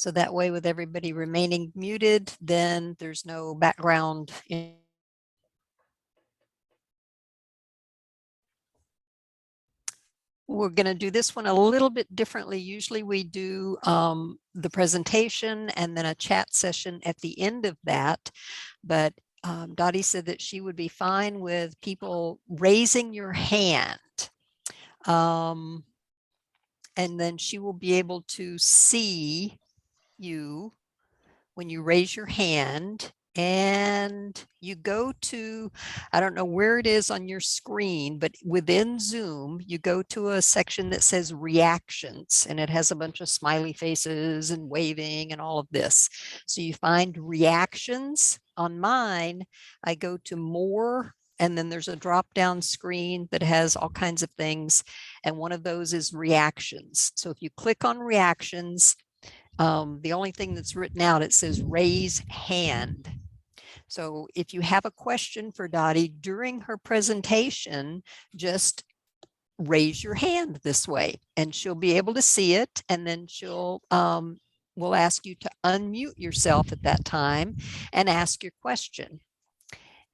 So that way, with everybody remaining muted, then there's no background. We're going to do this one a little bit differently. Usually we do the presentation and then a chat session at the end of that. But Dottie said that she would be fine with people raising your hand. And then she will be able to see you when you raise your hand, and you go to, I don't know where it is on your screen, but within Zoom, you go to a section that says reactions, and it has a bunch of smiley faces and waving and all of this. So you find reactions. On mine, I go to more, and then there's a drop down screen that has all kinds of things. And one of those is reactions. So if you click on reactions, the only thing that's written out, it says raise hand. So if you have a question for Dottie during her presentation, just raise your hand this way and she'll be able to see it. And then she'll will ask you to unmute yourself at that time and ask your question.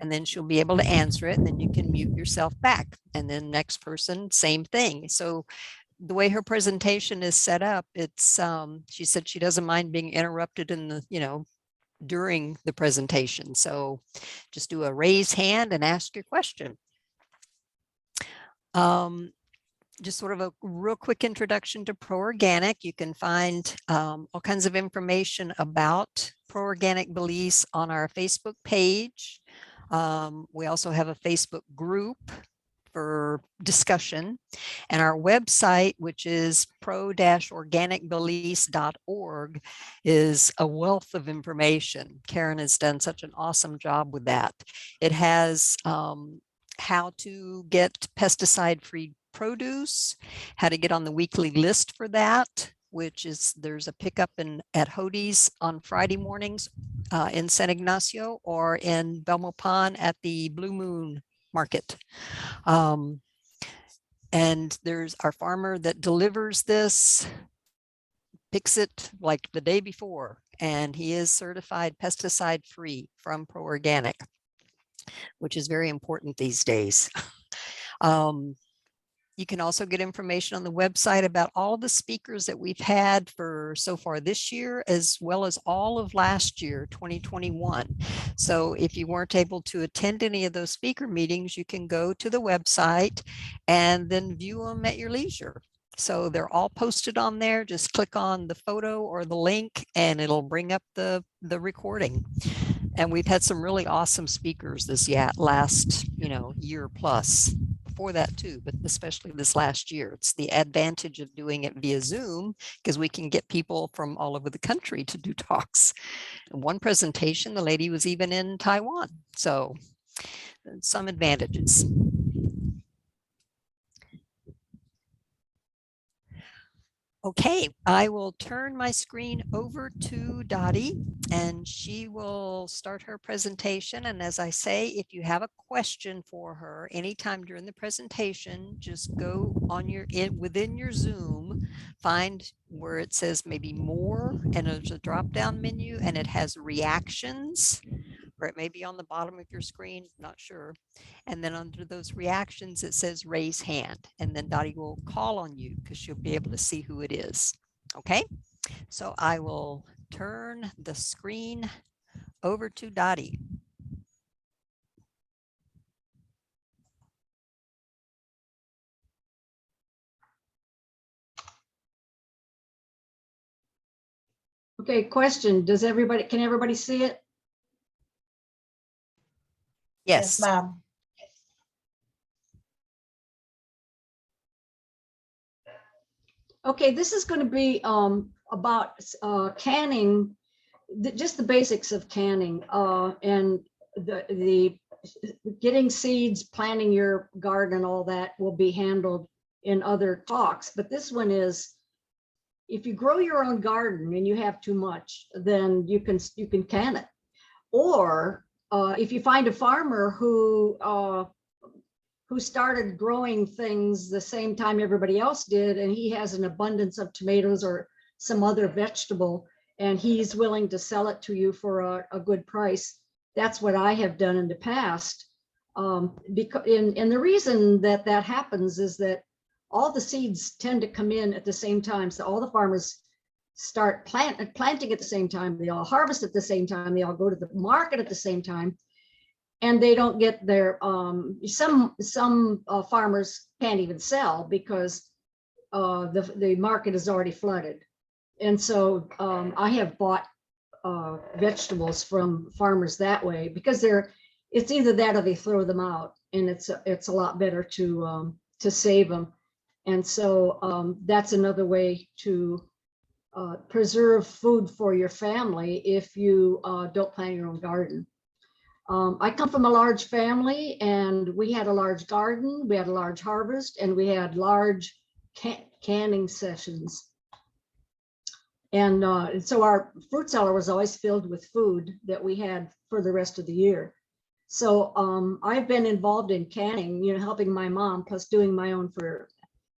And then she'll be able to answer it, and then you can mute yourself back. And then next person, same thing. So the way her presentation is set up, it's she said she doesn't mind being interrupted in the, during the presentation. So just do a raise hand and ask your question. Just sort of a real quick introduction to ProOrganic. You can find all kinds of information about ProOrganic Belize on our Facebook page. We also have a Facebook group for discussion, and our website, which is pro-organicbelize.org, is a wealth of information. Karen has done such an awesome job with that. It has how to get pesticide-free produce, how to get on the weekly list for that, which is there's a pickup at Hody's on Friday mornings in San Ignacio, or in Belmopan at the Blue Moon Market. And there's our farmer that delivers this, picks it like the day before, and he is certified pesticide free from ProOrganic, which is very important these days. You can also get information on the website about all the speakers that we've had for so far this year, as well as all of last year, 2021. So if you weren't able to attend any of those speaker meetings, you can go to the website and then view them at your leisure. So they're all posted on there. Just click on the photo or the link and it'll bring up the recording. And we've had some really awesome speakers this last, year plus. Before that too, but especially this last year. It's the advantage of doing it via Zoom, because we can get people from all over the country to do talks. In one presentation, the lady was even in Taiwan. So some advantages. Okay, I will turn my screen over to Dottie and she will start her presentation. And as I say, if you have a question for her anytime during the presentation, just go on within your Zoom, find where it says maybe more, and there's a drop-down menu and it has reactions, or it may be on the bottom of your screen, not sure. And then under those reactions, it says raise hand. And then Dottie will call on you because she'll be able to see who it is. Okay, so I will turn the screen over to Dottie. Okay, question. Can everybody see it? Yes, ma'am. Okay, this is going to be about canning, just the basics of canning, and the getting seeds, planting your garden, and all that will be handled in other talks. But this one is, if you grow your own garden and you have too much, then you can can it. Or if you find a farmer who started growing things the same time everybody else did, and he has an abundance of tomatoes or some other vegetable, and he's willing to sell it to you for a good price. That's what I have done in the past. Because and the reason that that happens is that all the seeds tend to come in at the same time. So all the farmers start planting at the same time. They all harvest at the same time. They all go to the market at the same time, and they don't get their some farmers can't even sell because the market is already flooded. And so I have bought vegetables from farmers that way, because it's either that or they throw them out, and it's a lot better to save them. And so that's another way to preserve food for your family if you don't plant your own garden. I come from a large family, and we had a large garden, we had a large harvest, and we had large canning sessions. And so our fruit cellar was always filled with food that we had for the rest of the year. So I've been involved in canning, helping my mom, plus doing my own for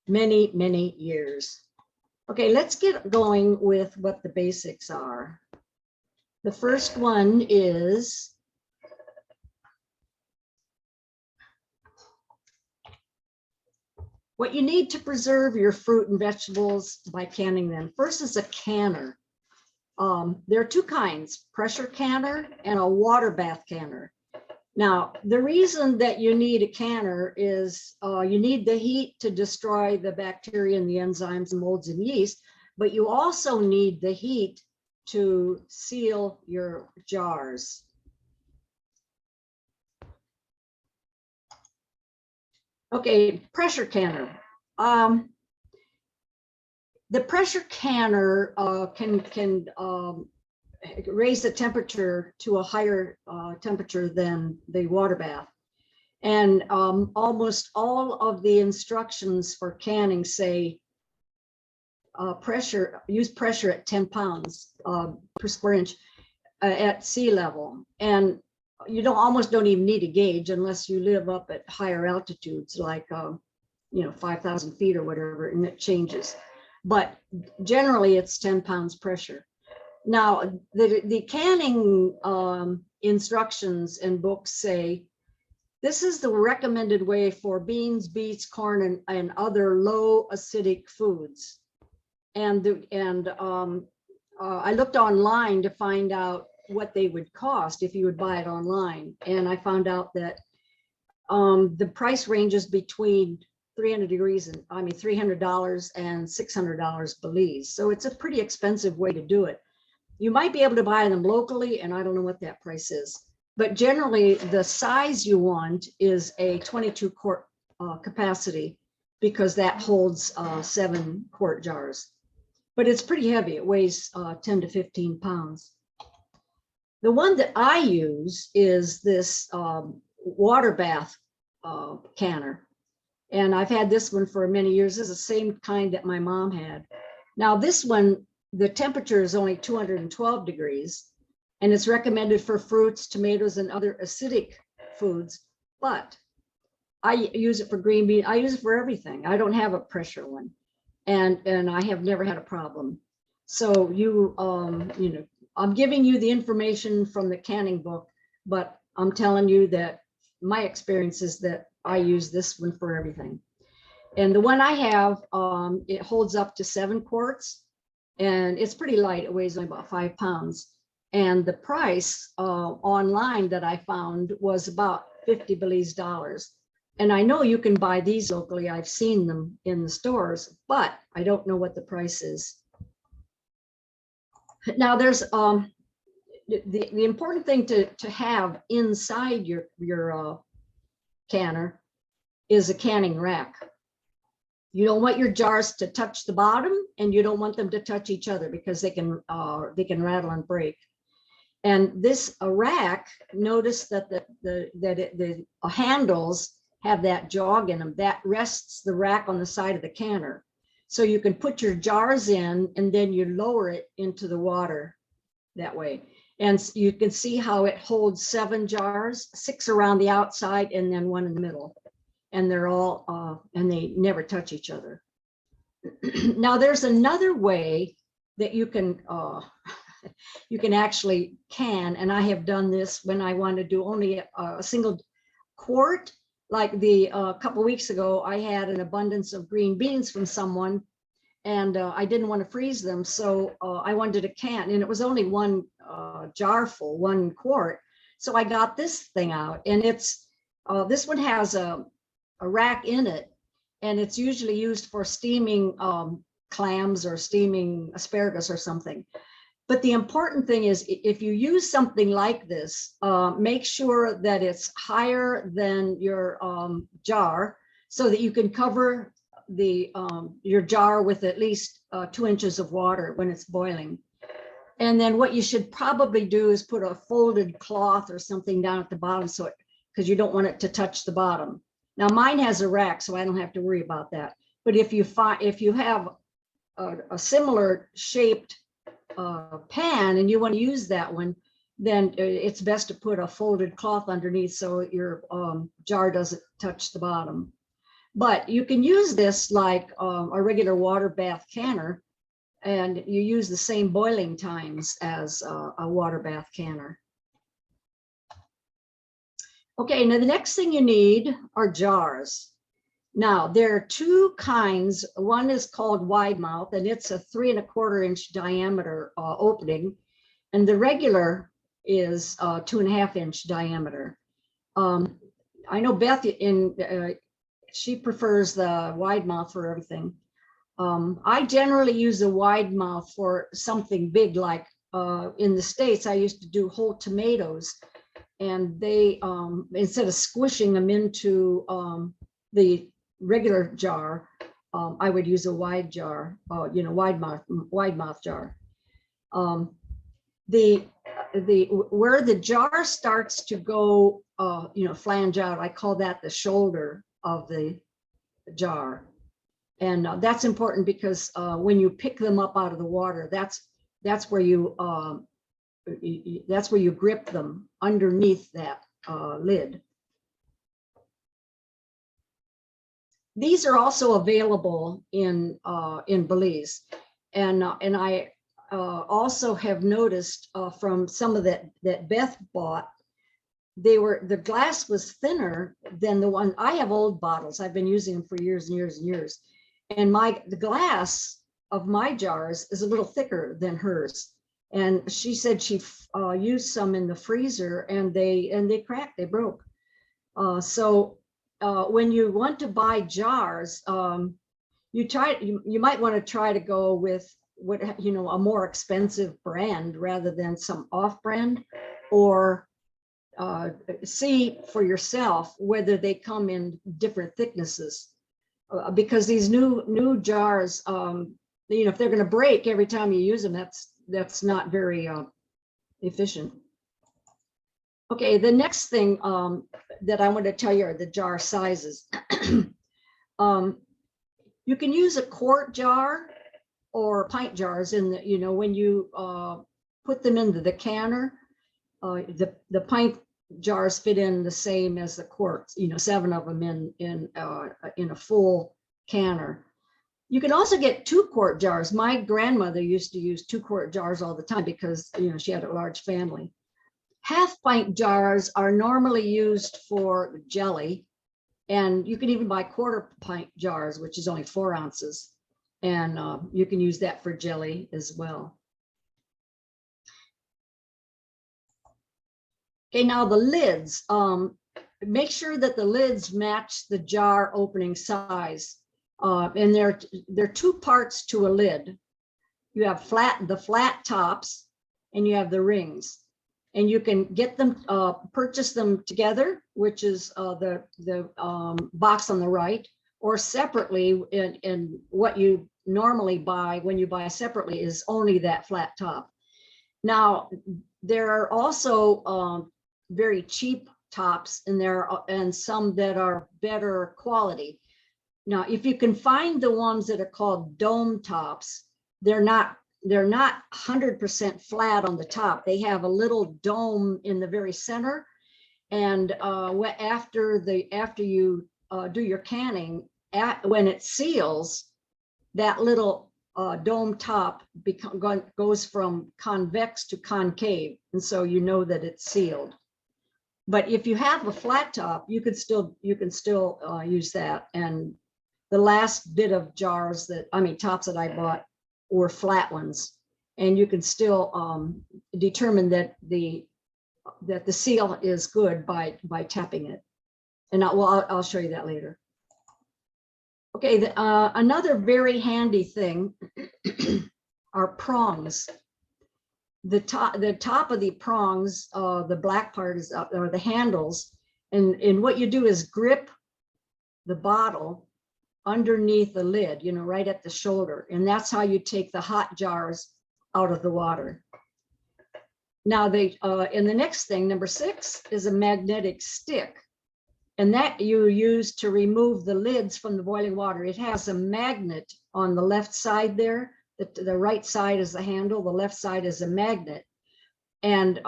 many, many years. Okay, let's get going with what the basics are. The first one is what you need to preserve your fruit and vegetables by canning them. First is a canner. There are two kinds, pressure canner and a water bath canner. Now, the reason that you need a canner is you need the heat to destroy the bacteria and the enzymes and molds and yeast, but you also need the heat to seal your jars. Okay, pressure canner. The pressure canner can raise the temperature to a higher temperature than the water bath. And almost all of the instructions for canning say use pressure at 10 pounds per square inch at sea level. And you almost don't even need a gauge unless you live up at higher altitudes, like 5,000 feet or whatever, and it changes. But generally it's 10 pounds pressure. Now, the canning instructions and books say this is the recommended way for beans, beets, corn, and other low acidic foods. And I looked online to find out what they would cost if you would buy it online. And I found out that the price ranges between $300 and $600 Belize. So it's a pretty expensive way to do it. You might be able to buy them locally, and I don't know what that price is. But generally, the size you want is a 22 quart capacity, because that holds 7 quart jars. But it's pretty heavy. It weighs 10 to 15 pounds. The one that I use is this water bath canner. And I've had this one for many years. It's the same kind that my mom had. Now this one, the temperature is only 212 degrees, and it's recommended for fruits, tomatoes, and other acidic foods. But I use it for green bean. I use it for everything. I don't have a pressure one, and I have never had a problem. So I'm giving you the information from the canning book, but I'm telling you that my experience is that I use this one for everything. And the one I have, it holds up to 7 quarts, and it's pretty light. It weighs only about 5 pounds. And the price online that I found was about 50 Belize dollars. And I know you can buy these locally. I've seen them in the stores, but I don't know what the price is. Now there's the important thing to have inside your canner is a canning rack. You don't want your jars to touch the bottom, and you don't want them to touch each other, because they can rattle and break. And this rack, notice that the handles have that jog in them that rests the rack on the side of the canner. So you can put your jars in, and then you lower it into the water that way. And you can see how it holds 7 jars, 6 around the outside, and then 1 in the middle. And they're all, and they never touch each other. Now there's another way that you can you can actually can, and I have done this when I want to do only a single quart. Like a couple weeks ago, I had an abundance of green beans from someone, and I didn't want to freeze them, so I wanted a can, and it was only one jar full, 1 quart. So I got this thing out, and it's this one has a rack in it, and it's usually used for steaming clams or steaming asparagus or something. But the important thing is, if you use something like this, make sure that it's higher than your jar, so that you can cover your jar with at least 2 inches of water when it's boiling. And then what you should probably do is put a folded cloth or something down at the bottom, so because you don't want it to touch the bottom. Now mine has a rack, so I don't have to worry about that. But if you have a similar shaped pan and you want to use that one, then it's best to put a folded cloth underneath so your jar doesn't touch the bottom. But you can use this like a regular water bath canner, and you use the same boiling times as a water bath canner. Okay, now the next thing you need are jars. Now there are 2 kinds. One is called wide mouth, and it's a 3 1/4 inch diameter opening, and the regular is 2 1/2 inch diameter. I know Beth she prefers the wide mouth for everything. I generally use a wide mouth for something big, like in the States, I used to do whole tomatoes, and they, instead of squishing them into the regular jar, I would use a wide jar, wide mouth jar. Where the jar starts to go, flange out, I call that the shoulder of the jar. And that's important because when you pick them up out of the water, that's where you grip them underneath that lid. These are also available in Belize, and I also have noticed from some of that Beth bought, the glass was thinner than the one. I have old bottles. I've been using them for years and years and years. And the glass of my jars is a little thicker than hers. And she said she used some in the freezer, and they cracked, they broke. So when you want to buy jars, you might want to try to go with a more expensive brand rather than some off-brand, or see for yourself whether they come in different thicknesses. Because these new jars, if they're going to break every time you use them, that's not very efficient. Okay, the next thing that I want to tell you are the jar sizes. You can use a quart jar or pint jars in the, when you put them into the canner, the pint jars fit in the same as the quarts, 7 of them in a full canner. You can also get 2-quart jars. My grandmother used to use 2-quart jars all the time because she had a large family. Half-pint jars are normally used for jelly, and you can even buy 1/4-pint jars, which is only 4 ounces, and you can use that for jelly as well. Okay, now the lids. Make sure that the lids match the jar opening size. And there are 2 parts to a lid. You have the flat tops, and you have the rings. And you can get them, purchase them together, which is the box on the right, or separately. And what you normally buy when you buy separately is only that flat top. Now, there are also very cheap tops, and some that are better quality. Now, if you can find the ones that are called dome tops, they're not 100% flat on the top. They have a little dome in the very center, and after you do your canning, when it seals, that little dome top goes from convex to concave, and so you know that it's sealed. But if you have a flat top, you can still use that. And the last bit of jars tops that I bought were flat ones, and you can still determine that the seal is good by tapping it. And I'll show you that later. Okay, another very handy thing are prongs. The top of the prongs, the black part is up, or the handles, and what you do is grip the bottle underneath the lid, right at the shoulder, and that's how you take the hot jars out of the water. Now and the next thing, number 6, is a magnetic stick. And that you use to remove the lids from the boiling water. It has a magnet on the left side there. The right side is the handle, the left side is a magnet. And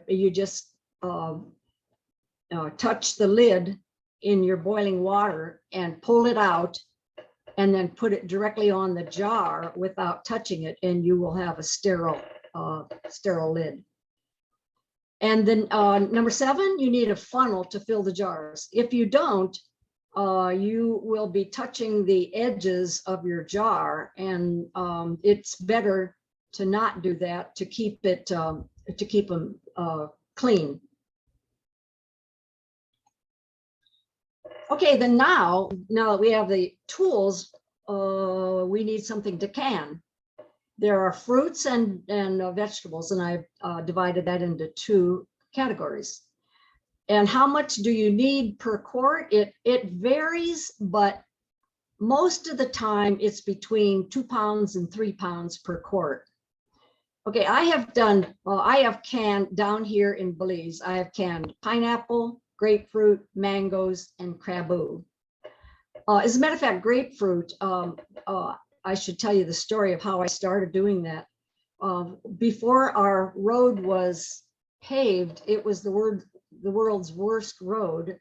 you just touch the lid in your boiling water and pull it out, and then put it directly on the jar without touching it, and you will have a sterile lid. And then number 7, you need a funnel to fill the jars. If you don't, you will be touching the edges of your jar, and it's better to not do that, to keep them clean. Okay, then now that we have the tools, we need something to can. There are fruits and vegetables, and I've divided that into 2 categories. And how much do you need per quart? It varies, but most of the time it's between 2 pounds and 3 pounds per quart. Okay, I have canned down here in Belize. I have canned pineapple, grapefruit, mangoes, and craboo. As a matter of fact, grapefruit, I should tell you the story of how I started doing that. Before our road was paved, it was the world's worst road,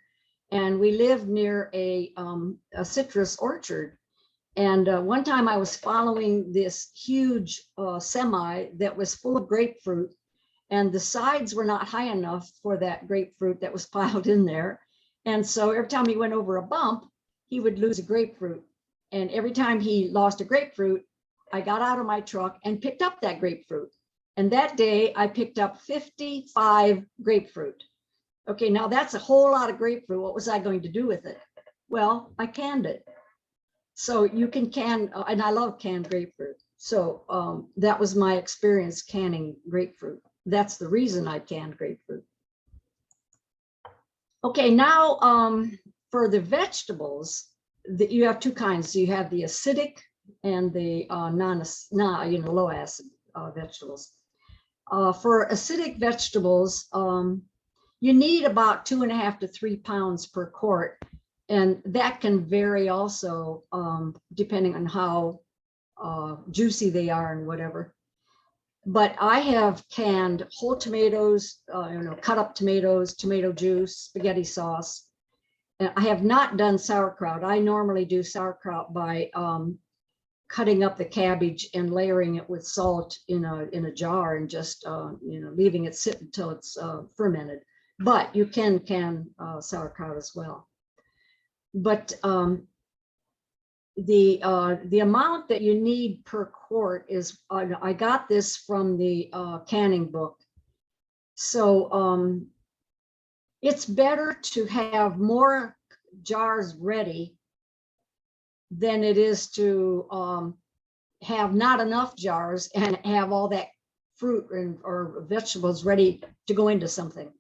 and we lived near a citrus orchard. And one time I was following this huge semi that was full of grapefruit, and the sides were not high enough for that grapefruit that was piled in there. And so every time he went over a bump, he would lose a grapefruit. And every time he lost a grapefruit, I got out of my truck and picked up that grapefruit. And that day I picked up 55 grapefruit. Okay, now that's a whole lot of grapefruit. What was I going to do with it? Well, I canned it. So you can can, and I love canned grapefruit. So that was my experience canning grapefruit. That's the reason I canned grapefruit. Okay, now for the vegetables, you have 2 kinds. You have the acidic and the low acid vegetables. For acidic vegetables, you need about 2.5 to 3 pounds per quart, and that can vary also depending on how juicy they are and whatever. But I have canned whole tomatoes, cut up tomatoes, tomato juice, spaghetti sauce. And I have not done sauerkraut. I normally do sauerkraut by cutting up the cabbage and layering it with salt in a jar and just leaving it sit until it's fermented. But you can can sauerkraut as well. But the amount that you need per quart is, I got this from the canning book. So it's better to have more jars ready than it is to have not enough jars and have all that fruit or vegetables ready to go into something.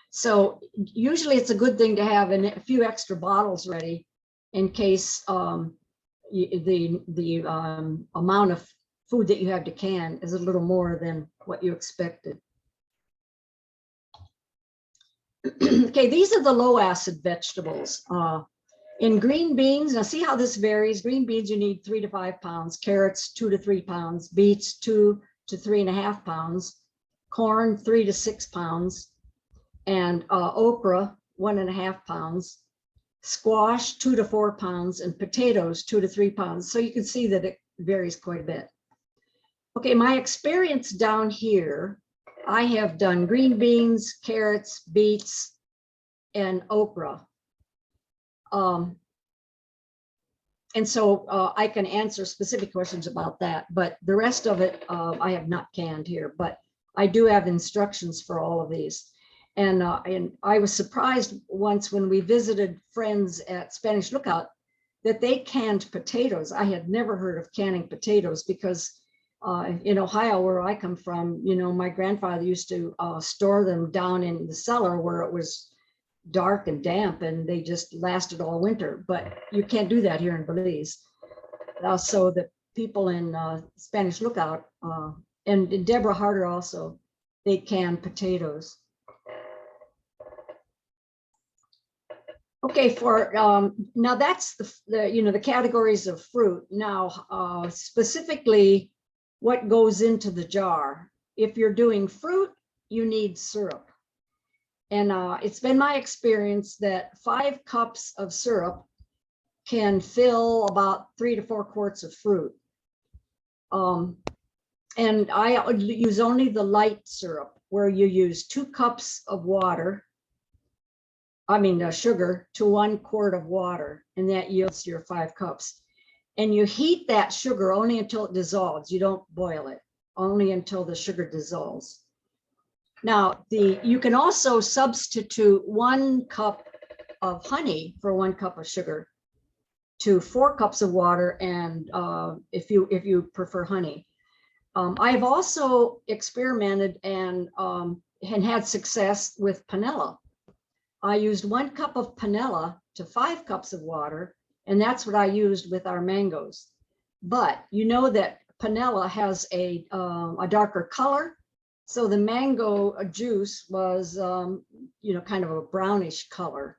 So usually it's a good thing to have a few extra bottles ready in case the amount of food that you have to can is a little more than what you expected. Okay, these are the low acid vegetables. In green beans, now see how this varies. Green beans, you need 3 to 5 pounds. Carrots, 2 to 3 pounds. Beets, 2 to 3.5 pounds. Corn, 3 to 6 pounds. And okra, 1.5 pounds. Squash, 2 to 4 pounds. And potatoes, 2 to 3 pounds. So you can see that it varies quite a bit. Okay, my experience down here, I have done green beans, carrots, beets, and okra. And so I can answer specific questions about that, but the rest of it I have not canned here, but I do have instructions for all of these. And I was surprised once when we visited friends at Spanish Lookout that they canned potatoes. I had never heard of canning potatoes because in Ohio, where I come from, my grandfather used to store them down in the cellar where it was dark and damp, and they just lasted all winter. But you can't do that here in Belize. So the people in Spanish Lookout and Deborah Harder also, they can potatoes. Okay, for now that's the categories of fruit. Now specifically what goes into the jar. If you're doing fruit, you need syrup. And it's been my experience that 5 cups of syrup can fill about 3 to 4 quarts of fruit. And I use only the light syrup, where you use 2 cups of water, sugar to 1 quart of water, and that yields your 5 cups. And you heat that sugar only until it dissolves. You don't boil it, only until the sugar dissolves. Now, you can also substitute 1 cup of honey for 1 cup of sugar to 4 cups of water, and if you prefer honey. I've also experimented and had success with panela. I used 1 cup of panela to 5 cups of water, and that's what I used with our mangoes. But you know that panela has a darker color. So the mango juice was, kind of a brownish color.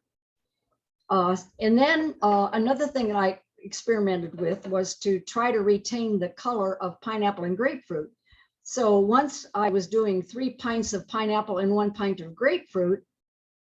And then another thing that I experimented with was to try to retain the color of pineapple and grapefruit. So once I was doing 3 pints of pineapple and 1 pint of grapefruit,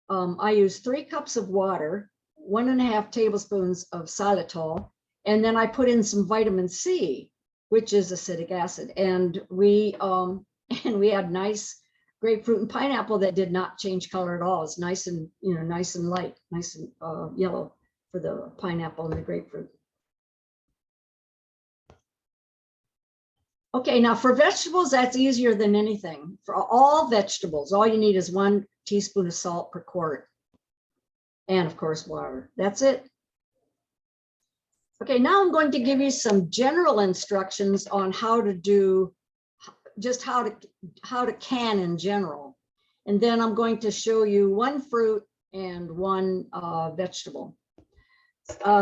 I used 3 cups of water, 1.5 tablespoons of xylitol, and then I put in some vitamin C, which is acetic acid. And we had nice grapefruit and pineapple that did not change color at all. It's nice and nice and light, nice and yellow for the pineapple and the grapefruit. Okay, now for vegetables, that's easier than anything. For all vegetables, all you need is 1 teaspoon of salt per quart, and of course water. That's it. Okay, now I'm going to give you some general instructions on how to do, just how to can in general. And then I'm going to show you 1 fruit and 1 vegetable.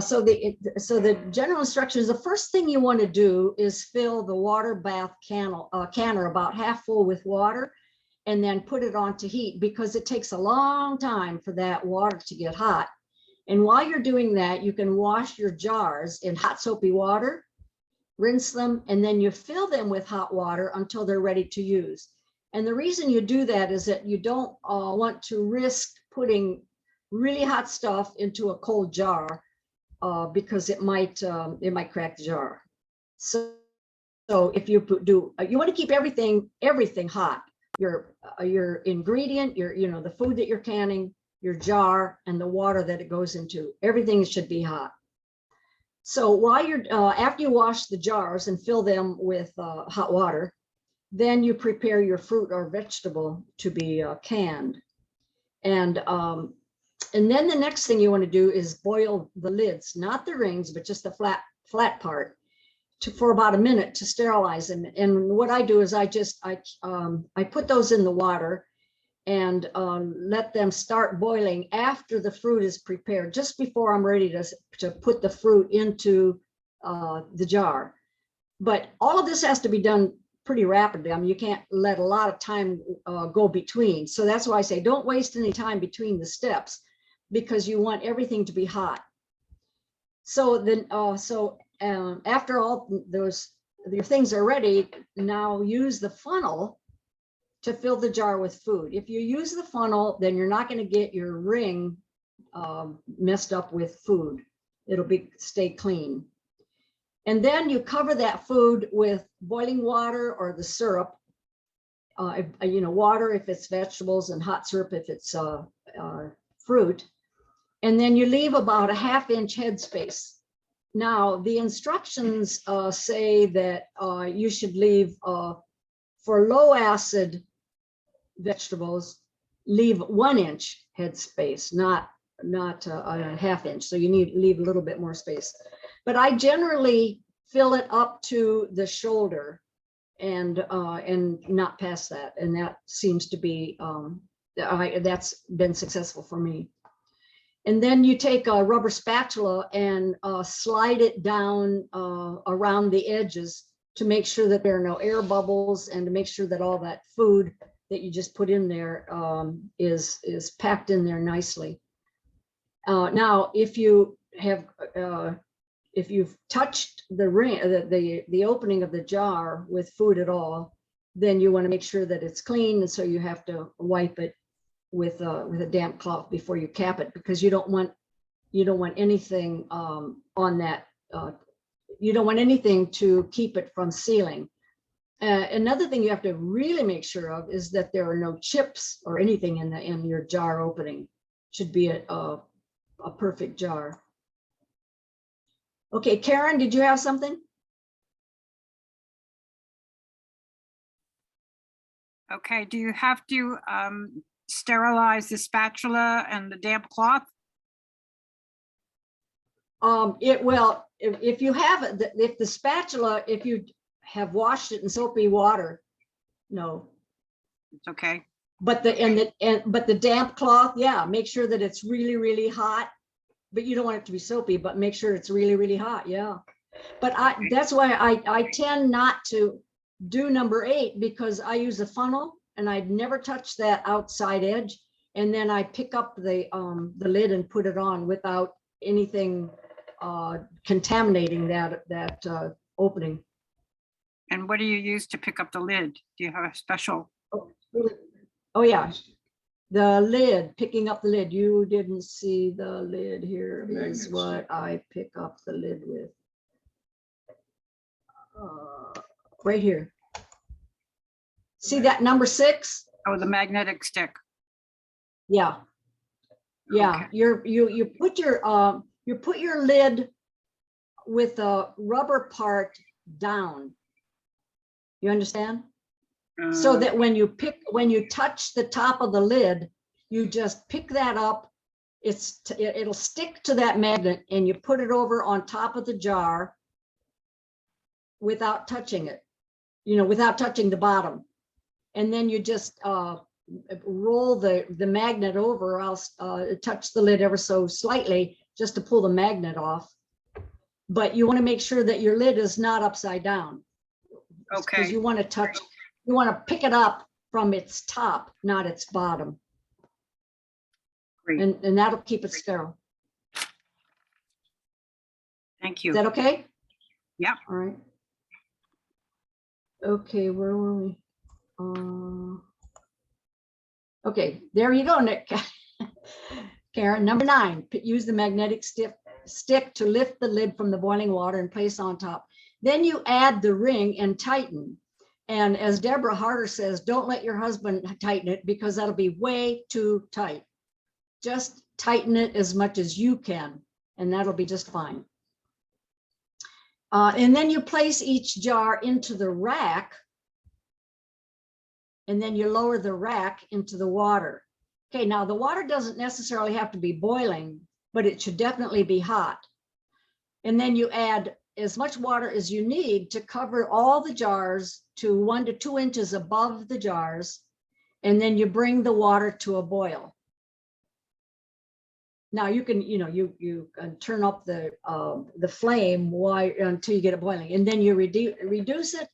So the general instructions, the first thing you want to do is fill the water bath canner about half full with water, and then put it on to heat, because it takes a long time for that water to get hot. And while you're doing that, you can wash your jars in hot soapy water, rinse them, and then you fill them with hot water until they're ready to use. And the reason you do that is that you don't want to risk putting really hot stuff into a cold jar, because it might crack the jar. So if you you want to keep everything hot. Your ingredient, the food that you're canning, your jar, and the water that it goes into, everything should be hot. So while after you wash the jars and fill them with hot water, then you prepare your fruit or vegetable to be canned. And then the next thing you want to do is boil the lids, not the rings, but just the flat part, for about a minute to sterilize them. And what I do is I put those in the water and let them start boiling after the fruit is prepared, just before I'm ready to put the fruit into the jar. But all of this has to be done pretty rapidly. You can't let a lot of time go between. So that's why I say don't waste any time between the steps, because you want everything to be hot. So then, after all your things are ready, now use the funnel to fill the jar with food. If you use the funnel, then you're not going to get your ring messed up with food. It'll stay clean. And then you cover that food with boiling water or the syrup. Water if it's vegetables and hot syrup if it's fruit. And then you leave about a 1/2 inch headspace. Now, the instructions say that you should leave, for low acid vegetables, leave 1 inch headspace, not a 1/2 inch. So you need to leave a little bit more space. But I generally fill it up to the shoulder and not past that. And that seems to be, that's been successful for me. And then you take a rubber spatula and slide it down around the edges to make sure that there are no air bubbles and to make sure that all that food that you just put in there is packed in there nicely. Now, if you've touched the ring, the opening of the jar with food at all, then you want to make sure that it's clean, and so you have to wipe it with a damp cloth before you cap it, because you don't want anything on that. You don't want anything to keep it from sealing. Another thing you have to really make sure of is that there are no chips or anything in your jar opening. Should be a perfect jar. Okay, Karen, did you have something? Okay, do you have to sterilize the spatula and the damp cloth? If you have it, if the spatula, if you have washed it in soapy water, no. It's okay. But the damp cloth, yeah, make sure that it's really, really hot. But you don't want it to be soapy, but make sure it's really, really hot. Yeah. But that's why I tend not to do number 8, because I use a funnel and I'd never touch that outside edge. And then I pick up the lid and put it on without anything contaminating that opening. And what do you use to pick up the lid? Do you have a special? Oh yeah, the lid, picking up the lid. You didn't see the lid. Here is what I pick up the lid with. Right here. See that number 6? Oh, the magnetic stick. Yeah. Yeah. Okay. You put your lid with the rubber part down. You understand? So that when you touch the top of the lid, you just pick that up. It'll stick to that magnet, and you put it over on top of the jar without touching it, without touching the bottom. And then you just roll the magnet over, or else touch the lid ever so slightly just to pull the magnet off. But you want to make sure that your lid is not upside down. Okay. Because you want to pick it up from its top, not its bottom. Great. And that'll keep it sterile. Thank you. Is that okay? Yeah. All right. Okay, where were we? Okay, there you go, Nick. Karen, number 9, use the magnetic stick to lift the lid from the boiling water and place on top. Then you add the ring and tighten. And as Deborah Harder says, don't let your husband tighten it, because that'll be way too tight. Just tighten it as much as you can, and that'll be just fine. And then you place each jar into the rack, and then you lower the rack into the water. Okay, now the water doesn't necessarily have to be boiling, but it should definitely be hot. And then you add as much water as you need to cover all the jars to 1 to 2 inches above the jars. And then you bring the water to a boil. Now you can, you can turn up the flame until you get it boiling, and then you reduce it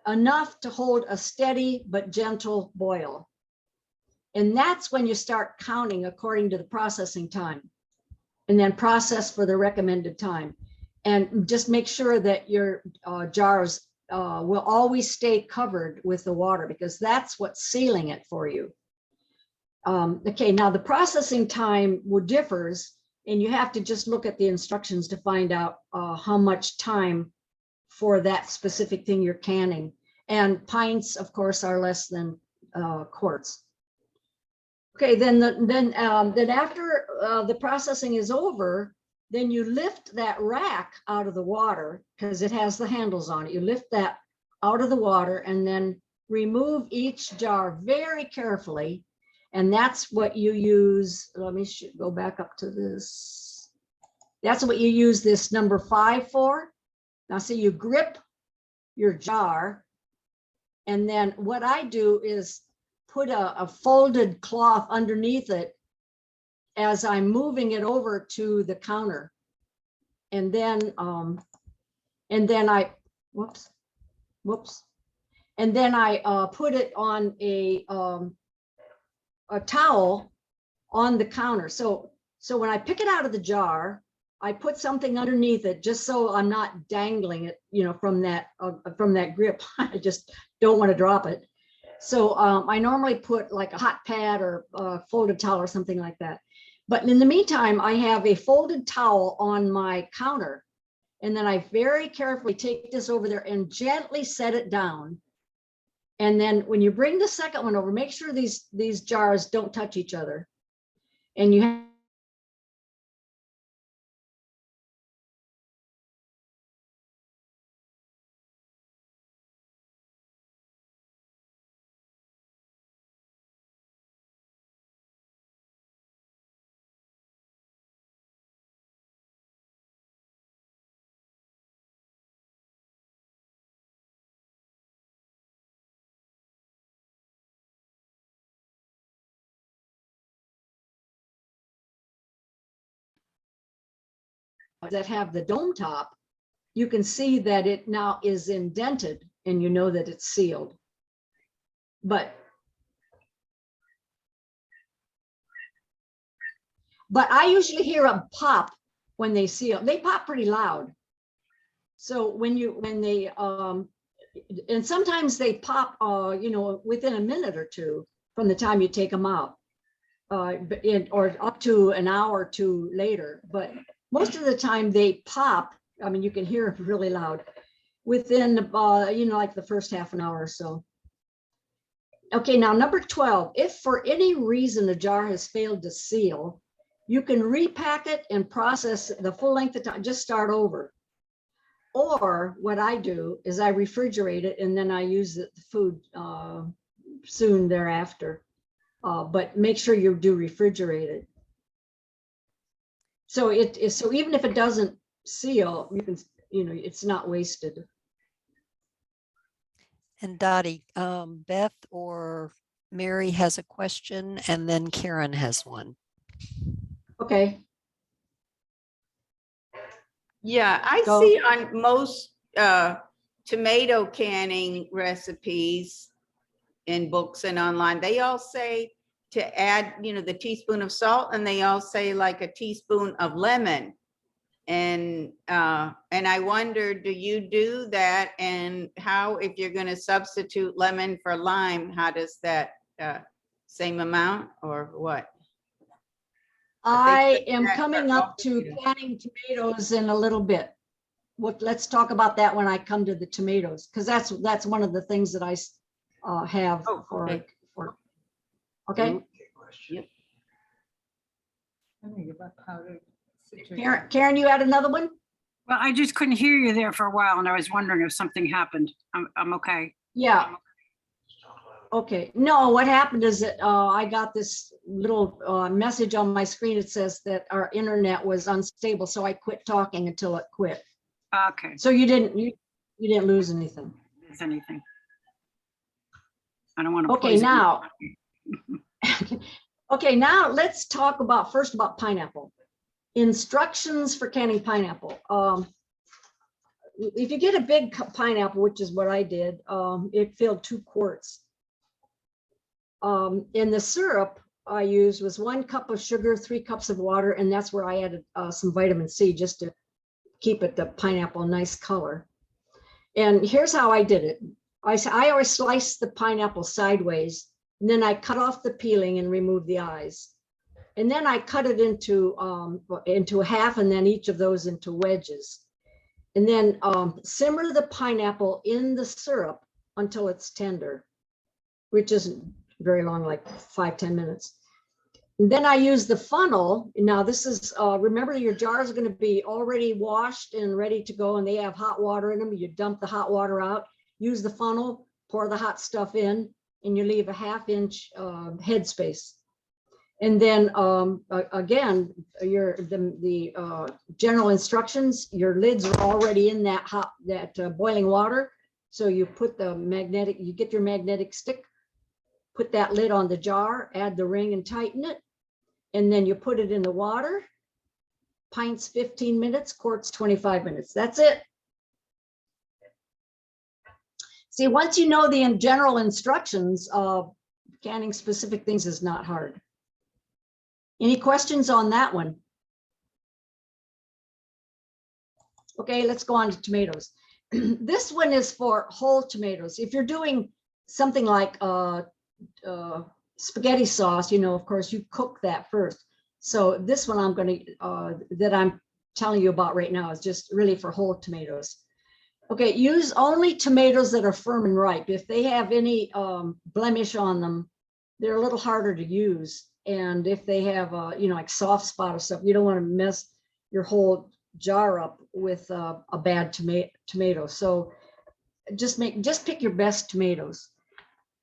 enough to hold a steady but gentle boil. And that's when you start counting according to the processing time, and then process for the recommended time. And just make sure that your jars will always stay covered with the water, because that's what's sealing it for you. Okay, now the processing time differs And you have to just look at the instructions to find out how much time for that specific thing you're canning. And pints, of course, are less than quarts. Okay, then after the processing is over, then you lift that rack out of the water because it has the handles on it. You lift that out of the water and then remove each jar very carefully. And that's what you use. Let me go back up to this. That's what you use this number 5 for. Now, so you grip your jar. And then what I do is put a folded cloth underneath it as I'm moving it over to the counter. And then I, whoops. And then I put it on a towel on the counter. So when I pick it out of the jar, I put something underneath it just so I'm not dangling it, from that grip. I just don't want to drop it. So I normally put like a hot pad or a folded towel or something like that. But in the meantime, I have a folded towel on my counter. And then I very carefully take this over there and gently set it down. And then when you bring the second one over, make sure these jars don't touch each other. And you have that have the dome top, you can see that it now is indented and you know that it's sealed. But I usually hear a pop when they seal. They pop pretty loud. So when they and sometimes they pop within a minute or two from the time you take them out, or up to an hour or two later. But most of the time they pop, I mean, you can hear it really loud within, like the first half an hour or so. Okay, now number 12, if for any reason a jar has failed to seal, you can repack it and process the full length of time, just start over. Or what I do is I refrigerate it and then I use the food soon thereafter. But make sure you do refrigerate it. So so even if it doesn't seal, you can, it's not wasted. And Dottie, Beth or Mary has a question, and then Karen has one. Okay. Yeah, I Go. see on most tomato canning recipes in books and online, they all say to add, the teaspoon of salt, and they all say like a teaspoon of lemon. And I wonder, do you do that? And how, if you're going to substitute lemon for lime, how does that same amount or what? I am coming up to canning tomatoes in a little bit. Let's talk about that when I come to the tomatoes, because that's one of the things that I have for. Okay. Yep. Karen, you had another one? Well, I just couldn't hear you there for a while and I was wondering if something happened. I'm okay. Yeah. Okay. No, what happened is that I got this little message on my screen. It says that our internet was unstable, so I quit talking until it quit. Okay. So you didn't lose anything. If anything. I don't want to. Okay, now. Okay, now let's talk first about pineapple. Instructions for canning pineapple. If you get a big pineapple, which is what I did, it filled 2 quarts. In the syrup I used was 1 cup of sugar, 3 cups of water, and that's where I added some vitamin C just to keep the pineapple a nice color. And here's how I did it. I always slice the pineapple sideways, and then I cut off the peeling and remove the eyes. And then I cut it into a half, and then each of those into wedges. And then simmer the pineapple in the syrup until it's tender, which isn't very long, like 5-10 minutes. And then I use the funnel. Now this is, remember your jars are going to be already washed and ready to go, and they have hot water in them. You dump the hot water out, use the funnel, pour the hot stuff in, and you leave a 1/2-inch headspace. And then again, the general instructions, your lids are already in that boiling water. So you put you get your magnetic stick, put that lid on the jar, add the ring and tighten it. And then you put it in the water, pints 15 minutes, quarts 25 minutes. That's it. See, once you know the general instructions, canning specific things is not hard. Any questions on that one? Okay, let's go on to tomatoes. This one is for whole tomatoes. If you're doing something like spaghetti sauce, of course, you cook that first. So this one that I'm telling you about right now is just really for whole tomatoes. Okay, use only tomatoes that are firm and ripe. If they have any blemish on them, they're a little harder to use. And if they have like soft spot or stuff, you don't want to mess your whole jar up with a bad tomato. So just pick your best tomatoes.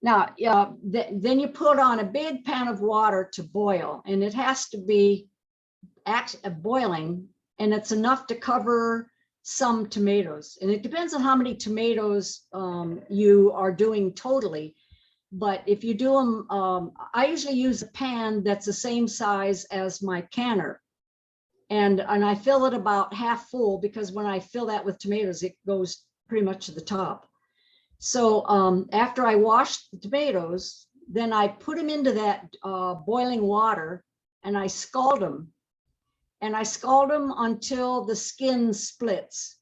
Now, then you put on a big pan of water to boil, and it has to be boiling, and it's enough to cover some tomatoes. And it depends on how many tomatoes you are doing totally. But if you do them, I usually use a pan that's the same size as my canner. And I fill it about half full, because when I fill that with tomatoes, it goes pretty much to the top. So after I wash the tomatoes, then I put them into that boiling water, and I scald them. And I scald them until the skin splits.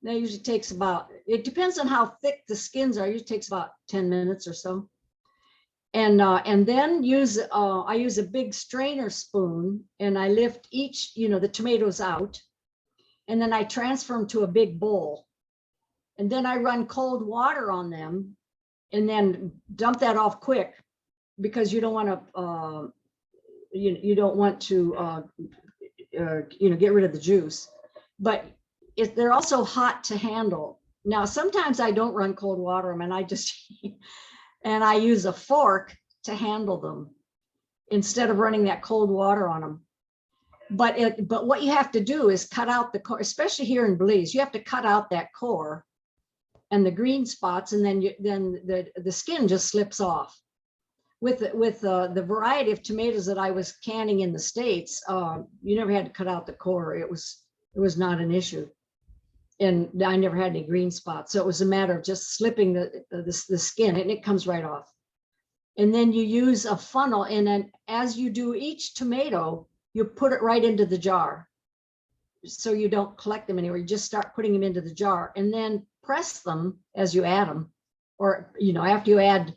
That usually takes it depends on how thick the skins are. It usually takes about 10 minutes or so. And then I use a big strainer spoon, and I lift each, the tomatoes out, and then I transfer them to a big bowl. And then I run cold water on them, and then dump that off quick, because you don't want to, you don't want to, get rid of the juice. But they're also hot to handle. Now, sometimes I don't run cold water on them, and I just and I use a fork to handle them instead of running that cold water on them. But what you have to do is cut out the core, especially here in Belize. You have to cut out that core and the green spots, and then the skin just slips off. With the variety of tomatoes that I was canning in the States, you never had to cut out the core. It was not an issue. And I never had any green spots. So it was a matter of just slipping the skin, and it comes right off. And then you use a funnel, and then as you do each tomato, you put it right into the jar. So you don't collect them anywhere. You just start putting them into the jar, and then press them as you add them. Or, after you add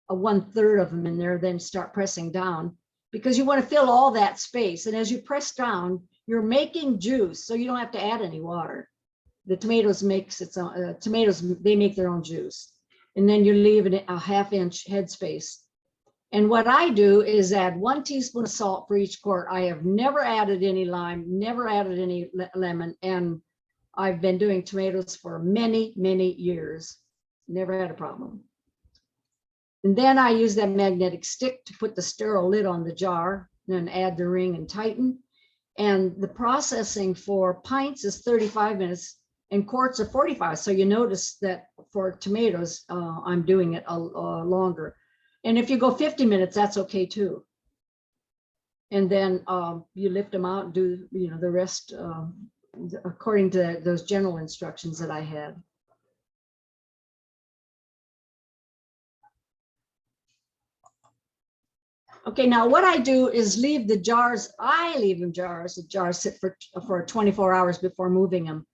a 1/3 of them in there, then start pressing down, because you want to fill all that space. And as you press down, you're making juice, so you don't have to add any water. The tomatoes they make their own juice. And then you leave it a 1/2-inch headspace. And what I do is add 1 teaspoon of salt for each quart. I have never added any lime, never added any lemon. And I've been doing tomatoes for many, many years. Never had a problem. And then I use that magnetic stick to put the sterile lid on the jar, then add the ring and tighten. And the processing for pints is 35 minutes. And quarts are 45. So you notice that for tomatoes, I'm doing it longer. And if you go 50 minutes, that's okay too. And then you lift them out and do the rest according to those general instructions that I had. Okay, now what I do is leave the jars. The jars sit for 24 hours before moving them.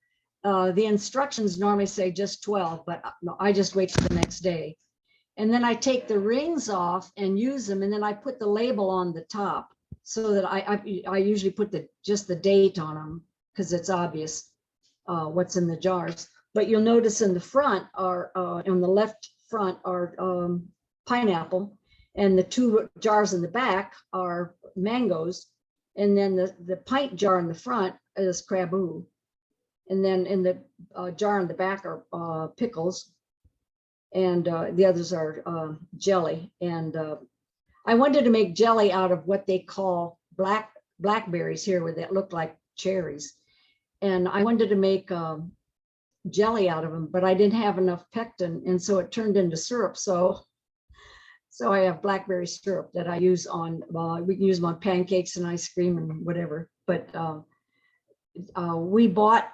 The instructions normally say just 12, but no, I just wait for the next day. And then I take the rings off and use them, and then I put the label on the top. so that I usually put just the date on them because it's obvious what's in the jars. But you'll notice in the front are, on the left front are pineapple, and the two jars in the back are mangoes. And then the pint jar in the front is craboo. And then in the jar in the back are pickles. And the others are jelly. And I wanted to make jelly out of what they call blackberries here, where that look like cherries. And I wanted to make jelly out of them, but I didn't have enough pectin, and so it turned into syrup. So I have blackberry syrup that I use on, we can use them on pancakes and ice cream and whatever. But we bought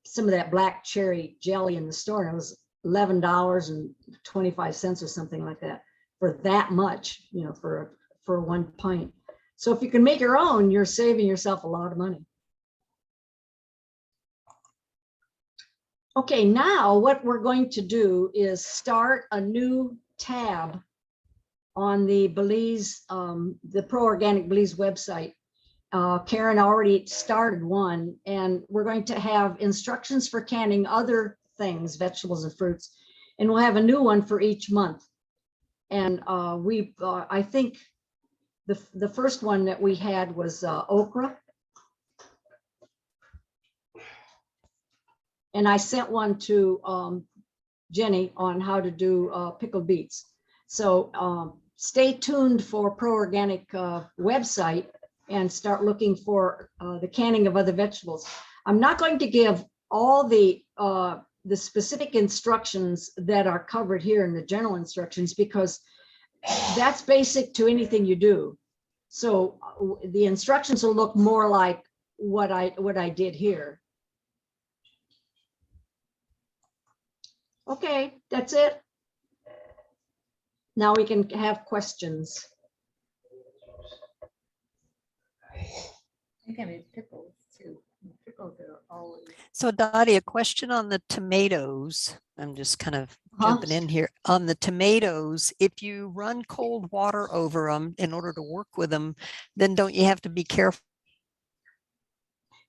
some of that black cherry jelly in the store, and it was $11.25 or something like that for that much, you know, for one pint. So if you can make your own, you're saving yourself a lot of money. Okay, now what we're going to do is start a new tab on the Belize, the Pro Organic Belize website. Karen already started one, and we're going to have instructions for canning other things, vegetables and fruits, and we'll have a new one for each month. And I think the first one that we had was okra. And I sent one to Jenny on how to do pickled beets. So stay tuned for Pro Organic website and start looking for the canning of other vegetables. I'm not going to give all the specific instructions that are covered here in the general instructions, because that's basic to anything you do. So the instructions will look more like what I did here. Okay, that's it. Now we can have questions. I think I made pickles too. Pickles are always. So Dottie, a question on the tomatoes. I'm just kind of Huh? jumping in here. On the tomatoes, if you run cold water over them in order to work with them, then don't you have to be careful?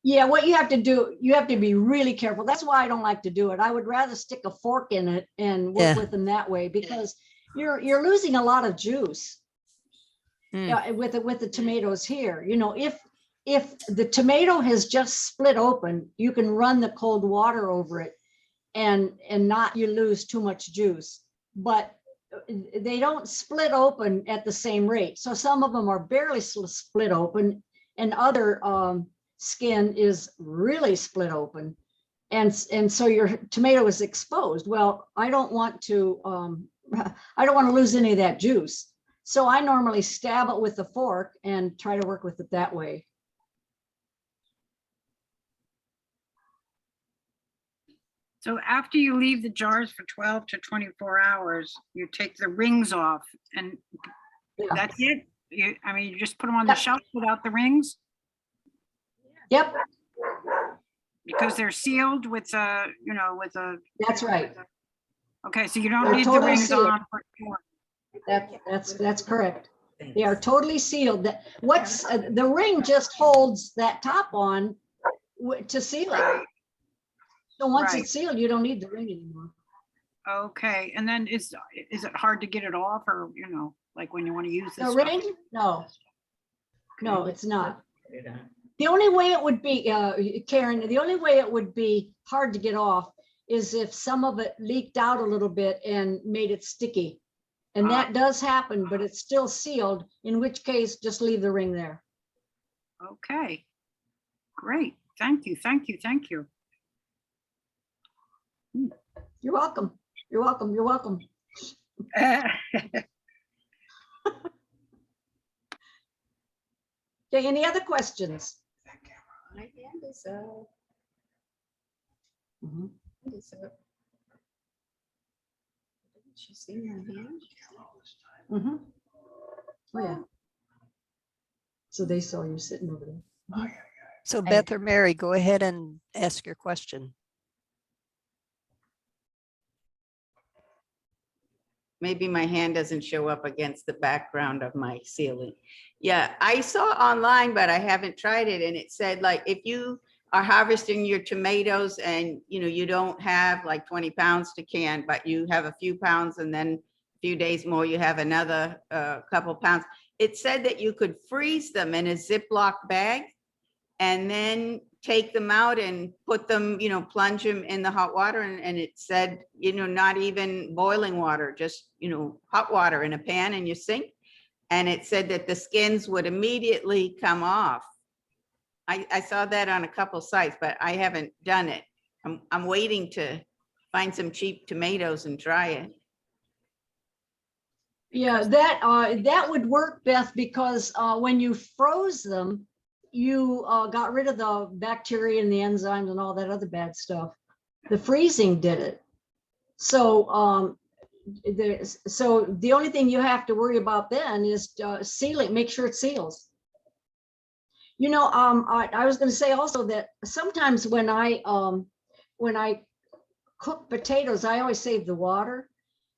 Yeah, what you have to do, you have to be really careful. That's why I don't like to do it. I would rather stick a fork in it and work Yeah. with them that way, because you're losing a lot of juice. Mm. Yeah, with the tomatoes here. You know, if the tomato has just split open, you can run the cold water over it and not you lose too much juice. But they don't split open at the same rate. So some of them are barely split open, and other skin is really split open, and so your tomato is exposed. Well, I don't want to lose any of that juice, so I normally stab it with a fork and try to work with it that way. So after you leave the jars for 12 to 24 hours, you take the rings off, and Yeah. that's it? I mean, you just put them on the Yep. shelf without the rings? Yep, Because they're sealed with a, you know, with a, that's right. okay, so you don't They're need the totally rings sealed. on for sure. That's correct. They are totally sealed. What's the ring just holds that top on to seal it. So once Right. it's sealed, you don't need the ring anymore. Okay, and then is it hard to get it off, or, you know, like when you want to use this The stuff? ring? No, it's not. The only way it would be, Karen, the only way it would be hard to get off is if some of it leaked out a little bit and made it sticky. And that does happen, but it's still sealed, in which case just leave the ring there. Okay, great, thank you, thank you, thank you. You're welcome. You're welcome. You're welcome. Okay, any other questions? My hand is up. Mhm. Hand is up. Didn't you see my hand? Mhm. Oh, yeah. So they saw you sitting over there. So Beth or Mary, go ahead and ask your question. maybe my hand doesn't show up against the background of my ceiling. Yeah, I saw online, but I haven't tried it. And it said like, if you are harvesting your tomatoes and, you know, you don't have like 20 pounds to can, but you have a few pounds and then a few days more, you have another couple pounds. It said that you could freeze them in a Ziploc bag and then take them out and put them, you know, plunge them in the hot water. And it said, you know, not even boiling water, just, you know, hot water in a pan in your sink. And it said that the skins would immediately come off. I saw that on a couple sites, but I haven't done it. I'm waiting to find some cheap tomatoes and try it. Yeah, that would work, Beth, because when you froze them, you got rid of the bacteria and the enzymes and all that other bad stuff. The freezing did it. So the only thing you have to worry about then is sealing, make sure it seals. You know, I was going to say also that sometimes when I cook potatoes, I always save the water.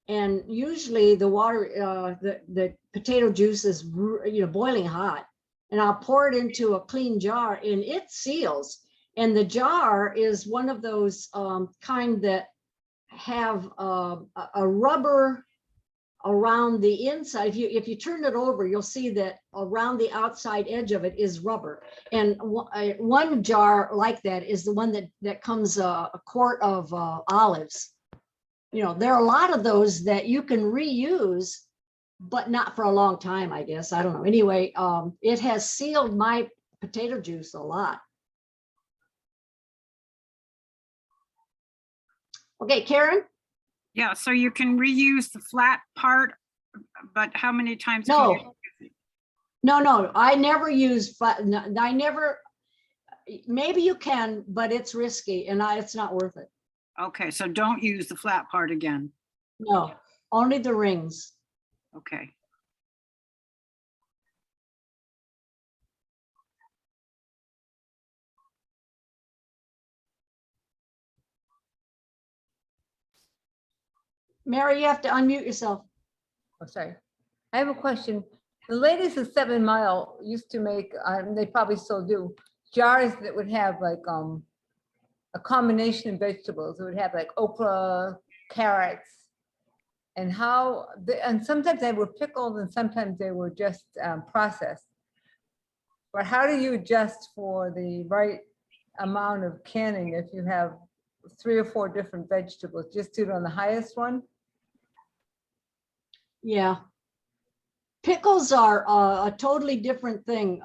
And usually the water, the potato juice is, you know, boiling hot. And I'll pour it into a clean jar and it seals. And the jar is one of those kind that have a rubber around the inside. If you turn it over, you'll see that around the outside edge of it is rubber. And one jar like that is the one that comes a quart of olives. You know, there are a lot of those that you can reuse, but not for a long time, I guess. I don't know. Anyway, it has sealed my potato juice a lot. Okay, Karen? Yeah, so you can reuse the flat part, but how many times? can you- No, I never use, I never, maybe you can, but it's risky and it's not worth it. Okay, so don't use the flat part again. No, only the rings. Okay. Mary, you have to unmute yourself. Oh, sorry. I have a question. The ladies of 7 Mile used to make, they probably still do, jars that would have like a combination of vegetables. It would have like okra, carrots, and and sometimes they were pickled and sometimes they were just processed. But how do you adjust for the right amount of canning if you have 3 or 4 different vegetables? Just do it on the highest one? Yeah. Pickles are a totally different thing.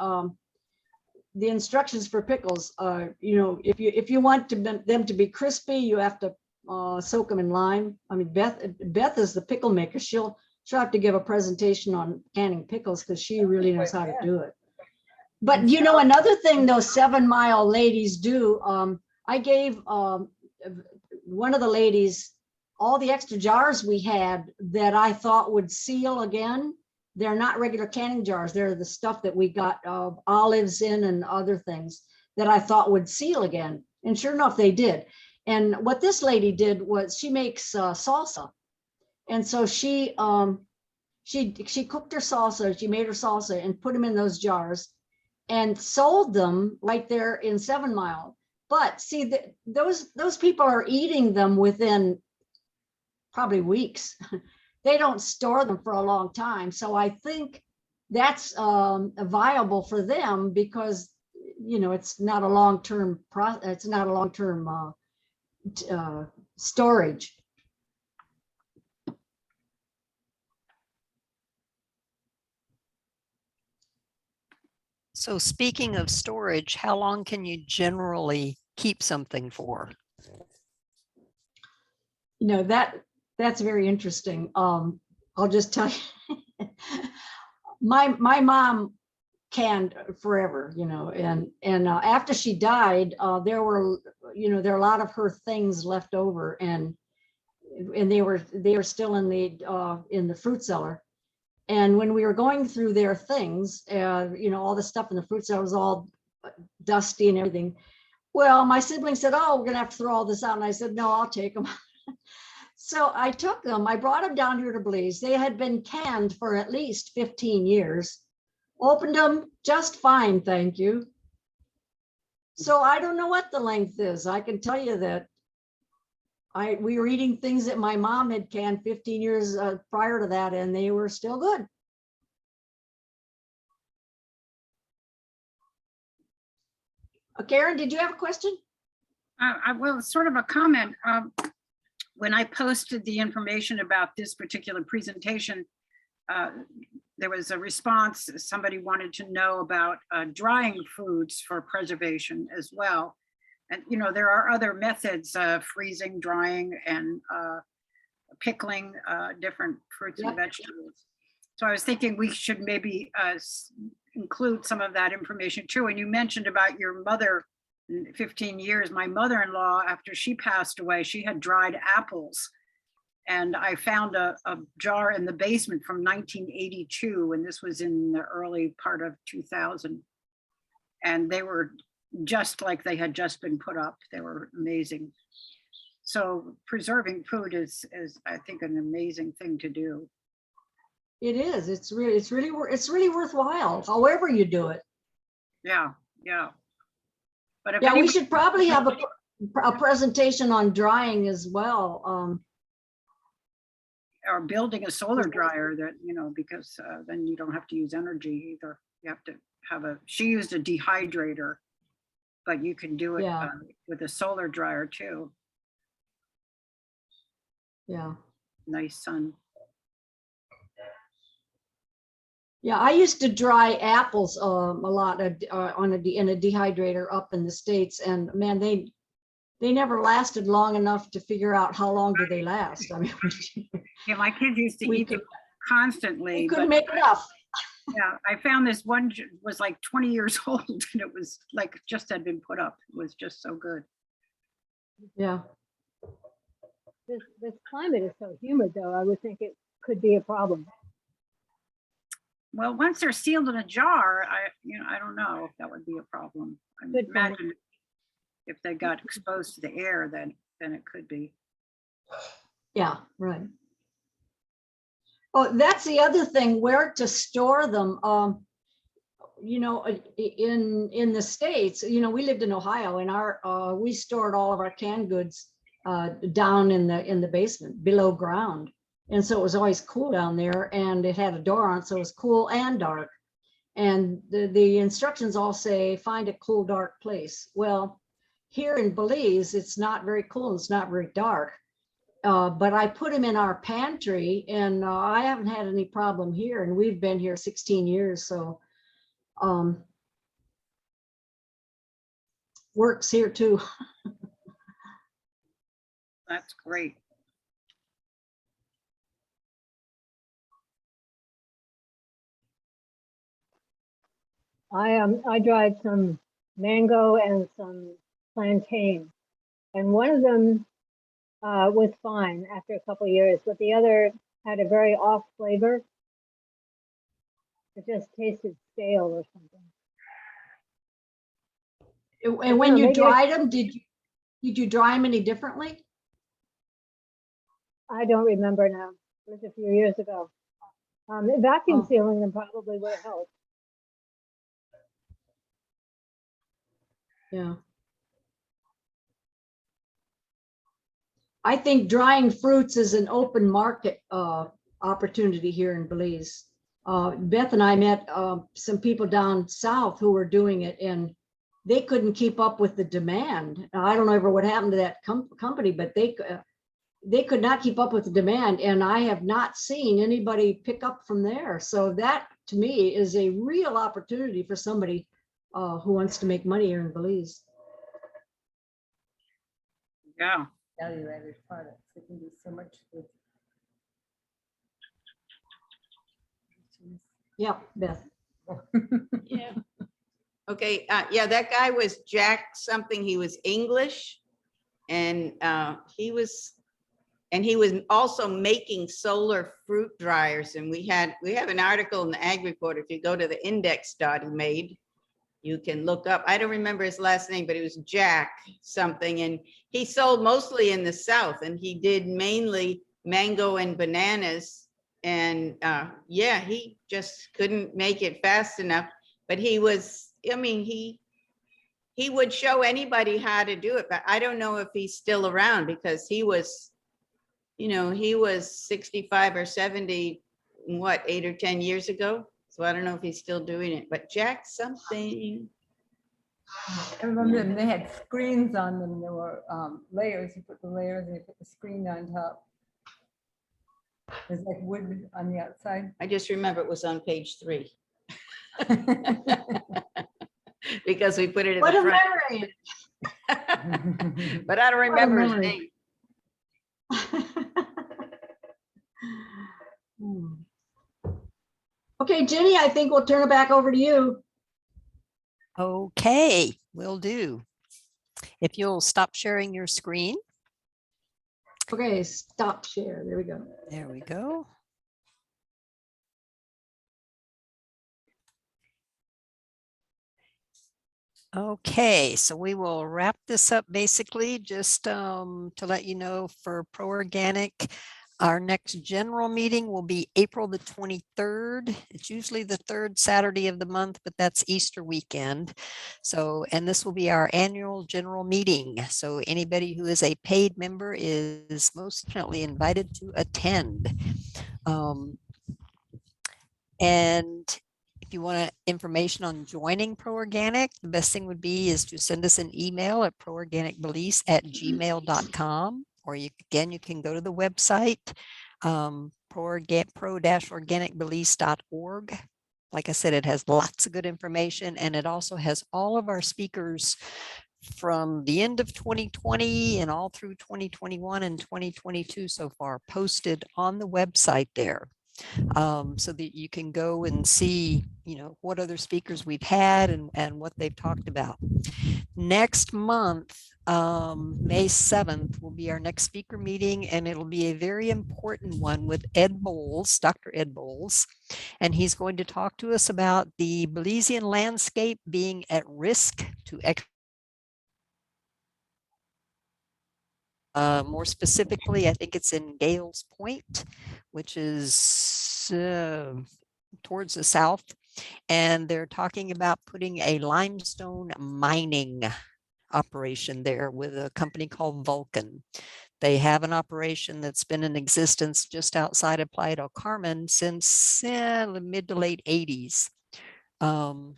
The instructions for pickles are, you know, if you want them to be crispy, you have to soak them in lime. I mean, Beth is the pickle maker. She'll have to give a presentation on canning pickles because she really knows how to do it. But you know, another thing those 7 Mile ladies do, I gave one of the ladies all the extra jars we had that I thought would seal again. They're not regular canning jars. They're the stuff that we got olives in and other things that I thought would seal again. And sure enough, they did. And what this lady did was she makes salsa. And so she cooked her salsa, she made her salsa and put them in those jars and sold them right there in 7 Mile. But see, those people are eating them within probably weeks. They don't store them for a long time. So I think that's viable for them because, you know, it's not a long-term it's not a long-term storage. So speaking of storage, how long can you generally keep something for? You know, that's very interesting. I'll just tell you, my mom canned forever, you know, and after she died, there were a lot of her things left over, and they were still in the fruit cellar. And when we were going through their things, you know, all the stuff in the fruit cellar was all dusty and everything. Well, my sibling said, "Oh, we're gonna have to throw all this out," and I said, "No, I'll take them." So I took them, I brought them down here to Belize. They had been canned for at least 15 years. Opened them just fine, thank you. So I don't know what the length is. I can tell you that we were eating things that my mom had canned 15 years prior to that, and they were still good. Karen, did you have a question? Well, it's sort of a comment. When I posted the information about this particular presentation, there was a response. Somebody wanted to know about drying foods for preservation as well. And, you know, there are other methods, freezing, drying, and pickling different fruits and vegetables. So I was thinking we should maybe include some of that information too. And you mentioned about your mother, 15 years, my mother-in-law, after she passed away, she had dried apples. And I found a jar in the basement from 1982, and this was in the early part of 2000. And they were just like they had just been put up. They were amazing. So preserving food is I think, an amazing thing to do. It is. It's really worthwhile, however you do it. Yeah, yeah. But if Yeah, we anybody- should probably have a presentation on drying as well. or building a solar dryer that, you know, because then you don't have to use energy either. You have to have she used a dehydrator, but you can do it Yeah. with a solar dryer too. Yeah. Nice sun. Yeah, I used to dry apples a lot in a dehydrator up in the States, and man, they never lasted long enough to figure out how long do they last. I mean, Yeah, my kids used to we eat them constantly. we but couldn't make enough. Yeah, I found this one was like 20 years old, and it was like just had been put up. It was just so good. Yeah. This climate is so humid, though, I would think it could be a problem. Well, once they're sealed in a jar, I don't know if that would be a problem. I Good point. imagine if they got exposed to the air, then it could be. Yeah, right. Oh, that's the other thing, where to store them. You know, in the States, you know, we lived in Ohio, and we stored all of our canned goods down in the basement below ground. And so it was always cool down there, and it had a door on it, so it was cool and dark. And the instructions all say, find a cool, dark place. Well, here in Belize, it's not very cool, it's not very dark. But I put them in our pantry, and I haven't had any problem here, and we've been here 16 years, so works here too. That's great. I dried some mango and some plantain, and one of them was fine after a couple of years, but the other had a very off flavor. It just tasted stale or something. And when you maybe dried them, did you dry them any differently? I don't remember now. It was a few years ago. Vacuum Oh. sealing them probably would have helped. Yeah. I think drying fruits is an open market opportunity here in Belize. Beth and I met some people down south who were doing it, and they couldn't keep up with the demand. Now, I don't know ever what happened to that company, but they could not keep up with the demand, and I have not seen anybody pick up from there. So that, to me, is a real opportunity for somebody who wants to make money here in Belize. Yeah. Value-added products, they can do so much with. Yep, Beth. Yeah. Okay, yeah, that guy was Jack something. He was English, and he was also making solar fruit dryers. And we have an article in the Ag Report. If you go to the index dot he made, You can look up, I don't remember his last name, but it was Jack something, and he sold mostly in the South, and he did mainly mango and bananas. And yeah, he just couldn't make it fast enough, but he was, I mean, he would show anybody how to do it, but I don't know if he's still around because he was, you know, he was 65 or 70, what, 8 or 10 years ago? So I don't know if he's still doing it, but Jack something. I remember them, they had screens on them. There were layers. You put the layers and you put the screen on top. There's like wood on the outside. I just remember it was on page 3 because we put it in What the a front, memory. but I don't remember his memory. name. Hmm. Okay, Jenny, I think we'll turn it back over to you. Okay, will do. If you'll stop sharing your screen. Okay, stop share. There we go. There we go. Okay, so we will wrap this up basically just to let you know for Pro Organic, our next general meeting will be April the 23rd. It's usually the third Saturday of the month, but that's Easter weekend. So, and this will be our annual general meeting. So anybody who is a paid member is most definitely invited to attend. And if you want information on joining Pro Organic, the best thing would be is to send us an email at proorganicbelize@gmail.com, or you can go to the website, pro-organicbelize.org. Like I said, it has lots of good information, and it also has all of our speakers from the end of 2020 and all through 2021 and 2022 so far posted on the website there. So that you can go and see, you know, what other speakers we've had and what they've talked about. Next month, May 7th will be our next speaker meeting, and it'll be a very important one with Ed Bowles, Dr. Ed Bowles, and he's going to talk to us about the Belizean landscape being at risk to more specifically, I think it's in Gales Point, which is towards the south. And they're talking about putting a limestone mining operation there with a company called Vulcan. They have an operation that's been in existence just outside of Playa del Carmen since the mid to late 80s. And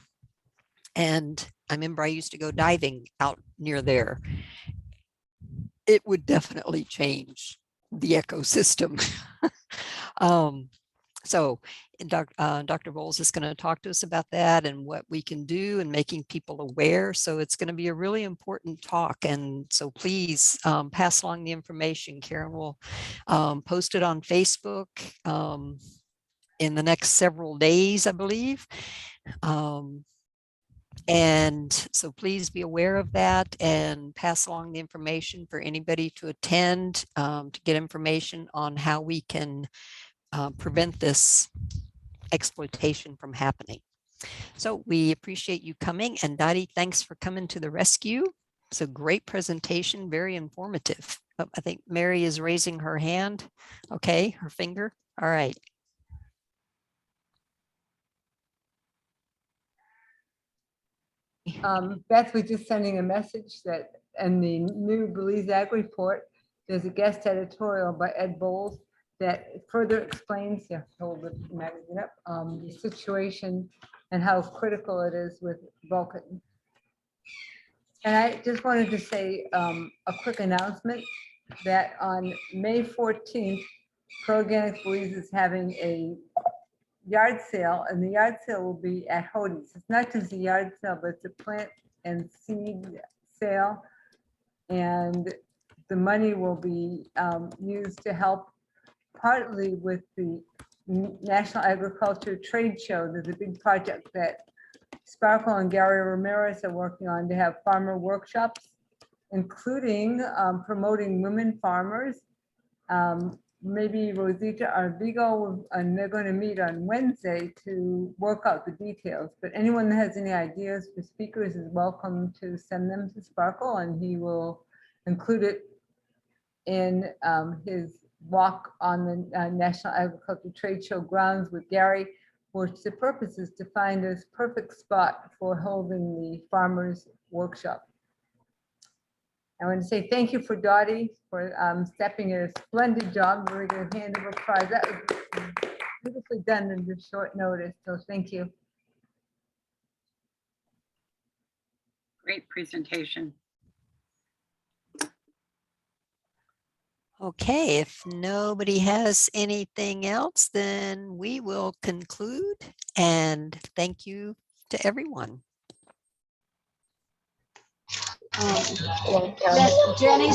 I remember I used to go diving out near there. It would definitely change the ecosystem. So Dr. Bowles is going to talk to us about that and what we can do and making people aware. So it's going to be a really important talk. And so please pass along the information. Karen will post it on Facebook in the next several days, I believe. And so please be aware of that and pass along the information for anybody to attend to get information on how we can prevent this exploitation from happening. So we appreciate you coming, and Dottie, thanks for coming to the rescue. It's a great presentation, very informative. Oh, I think Mary is raising her hand. Okay, her finger. All right. Beth was just sending a message that in the new Belize Ag Report, there's a guest editorial by Ed Bowles that further explains, hold the magazine up, the situation and how critical it is with Vulcan. And I just wanted to say a quick announcement that on May 14th, Pro Organic Belize is having a yard sale, and the yard sale will be at Hody's. It's not just a yard sale, but it's a plant and seed sale. And the money will be used to help partly with the National Agriculture Trade Show. There's a big project that Sparkle and Gary Ramirez are working on to have farmer workshops, including promoting women farmers. maybe Rosita Arvigo, and they're going to meet on Wednesday to work out the details. But anyone that has any ideas for speakers is welcome to send them to Sparkle, and he will include it in his walk on the National Agricultural Trade Show grounds with Gary, which the purpose is to find this perfect spot for holding the farmers workshop. I want to say thank you for Dottie for stepping in a splendid job. We're going to hand over prize. That was beautifully done in this short notice. So thank you. Great presentation. Okay, if nobody has anything else, then we will conclude, and thank you to everyone. Jenny,